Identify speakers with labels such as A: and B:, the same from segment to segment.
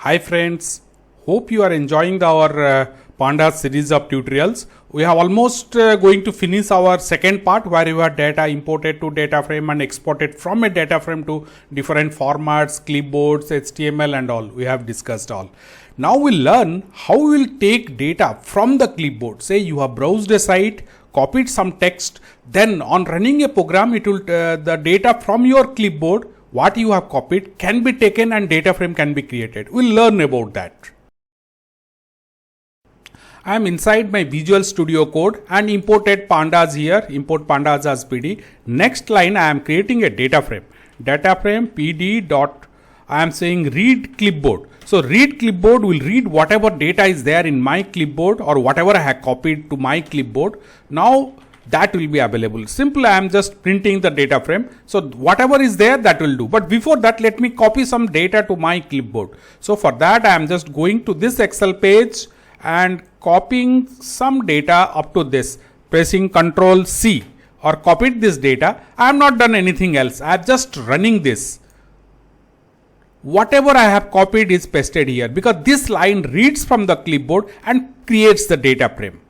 A: Hi friends, hope you are enjoying our Pandas series of tutorials. We have almost going to finish our second part where you have data imported to DataFrame and exported from a DataFrame to different formats, clipboards, HTML and all. We have discussed all. Now we'll learn how we will take data from the clipboard. Say you have browsed a site, copied some text, then on running a program it will the data from your clipboard what you have copied can be taken and DataFrame can be created. We'll learn about that. I am inside my Visual Studio Code and imported Pandas here. Import Pandas as PD. Next line I am creating a DataFrame. DataFrame PD dot I am saying read clipboard. So read clipboard will read whatever data is there in my clipboard or whatever I have copied to my clipboard. Now that will be available. Simply I am just printing the data frame. So whatever is there that will do. But before that let me copy some data to my clipboard. So for that I am just going to this Excel page and copying some data up to this. Pressing Ctrl C or copied this data. I have not done anything else. I am just running this. Whatever I have copied is pasted here because this line reads from the clipboard and creates the data frame.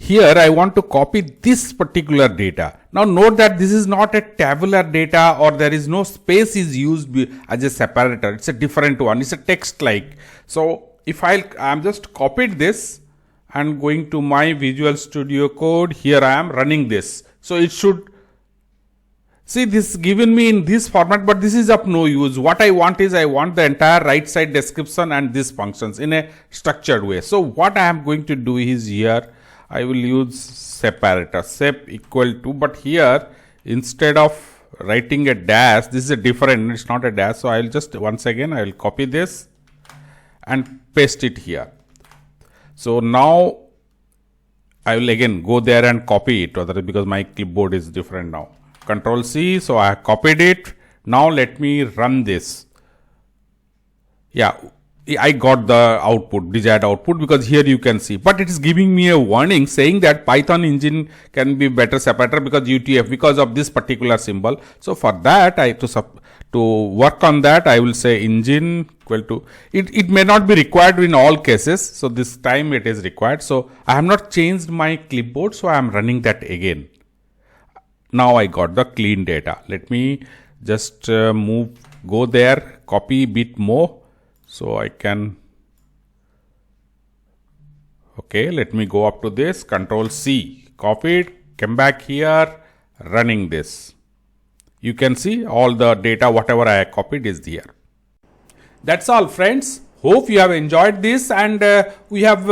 A: Here I want to copy this particular data. Now note that this is not a tabular data or there is no space is used as a separator. It's a different one. It's a text like. So if I'm just copied this and going to my Visual Studio Code, here I am running this. So it should see this given me in this format, but this is of no use. What I want is I want the entire right side description and these functions in a structured way. So what I am going to do is here I will use separator sep equal to, but here instead of writing a dash, this is a different, it's not a dash. So I will just once again I will copy this and paste it here. So now I will again go there and copy it because my clipboard is different now. Ctrl C, so I have copied it. Now let me run this. Yeah, I got the output, desired output, because here you can see, but it is giving me a warning saying that Python engine can be better separator because UTF, because of this particular symbol. So for that to work on that I will say engine equal to, it may not be required in all cases. So this time it is required. So I have not changed my clipboard. So I am running that again. Now I got the clean data. Let me just go there, copy bit more. So I can, okay, let me go up to this, Ctrl C, copied, come back here, running this. You can see all the data, whatever I copied is there. That's all friends. Hope you have enjoyed this, and we have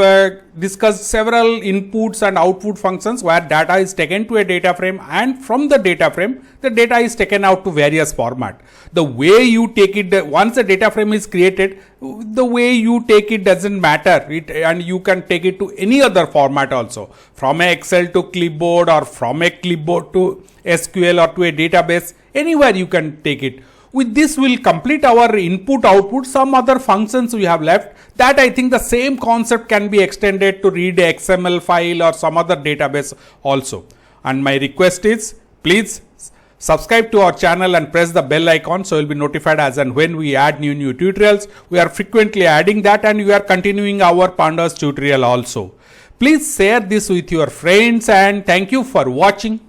A: discussed several inputs and output functions where data is taken to a data frame, and from the data frame the data is taken out to various format. The way you take it, once the data frame is created, the way you take it doesn't matter, and you can take it to any other format also, from a Excel to clipboard or from a clipboard to SQL or to a database, anywhere you can take it. With this we'll complete our input output. Some other functions we have left that I think the same concept can be extended to read a XML file or some other database also. And my request is please subscribe to our channel and press the bell icon so you'll be notified as and when we add new tutorials. We are frequently adding that, and we are continuing our Pandas tutorial also. Please share this with your friends, and thank you for watching.